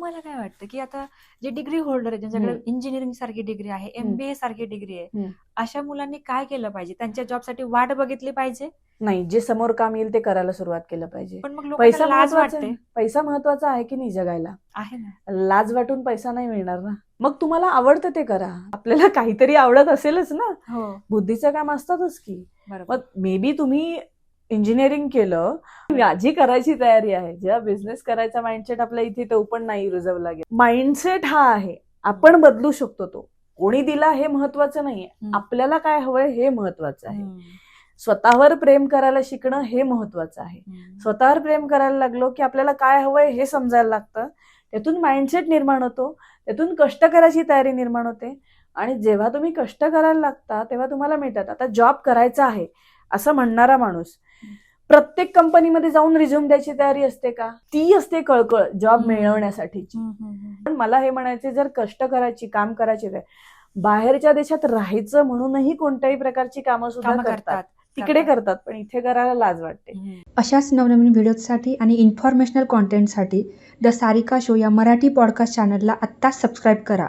तुम्हाला काय वाटतं की आता जे डिग्री होल्डर आहे, ज्यांच्याकडे इंजिनिअरिंग सारखी डिग्री आहे, MBA सारखी डिग्री आहे, अशा मुलांनी काय केलं पाहिजे? त्यांच्या जॉबसाठी वाट बघितली पाहिजे? नाही, जे समोर काम येईल ते करायला सुरुवात केलं पाहिजे. पण मग पैसा लोकांना लाज महत्वाचा वाटते. आहे. पैसा महत्वाचा आहे की नाही जगायला? आहे ना. लाज वाटून पैसा नाही मिळणार ना. मग तुम्हाला आवडतं ते करा. आपल्याला काहीतरी आवडत असेलच ना. हो, बुद्धीचं काम असतातच की. बरोबर. मग मे बी तुम्ही इंजिनिअरिंग केलं, माझी करायची तयारी आहे. जेव्हा बिझनेस करायचा माइंडसेट आपल्या इथे तो पण नाही रुजवला गेला. माइंडसेट हा आहे, आपण बदलू शकतो तो. कोणी दिला हे महत्वाचं नाहीये, आपल्याला काय हवंय हे महत्वाचं आहे. स्वतःवर प्रेम करायला शिकणं हे महत्वाचं आहे. स्वतःवर प्रेम करायला लागलो की आपल्याला काय हवंय हे समजायला लागतं. त्यातून माइंडसेट निर्माण होतो, त्यातून कष्ट करायची तयारी निर्माण होते. आणि जेव्हा तुम्ही कष्ट करायला लागता तेव्हा तुम्हाला मिळतात. आता जॉब करायचा आहे असं म्हणणारा माणूस प्रत्येक कंपनीमध्ये जाऊन रिझ्यूम द्यायची तयारी असते का? ती असते कळकळ जॉब मिळवण्यासाठीची. पण मला हे म्हणायचे, जर कष्ट करायची, काम करायची, बाहेरच्या देशात राहायचं म्हणूनही कोणत्याही प्रकारची कामं सुद्धा करतात, तिकडे करतात, पण इथे करायला लाज वाटते. अशाच नवनवीन व्हिडिओसाठी आणि इन्फॉर्मेशनल कॉन्टेंटसाठी द सारिका शो या मराठी पॉडकास्ट चॅनलला आत्ताच सबस्क्राईब करा.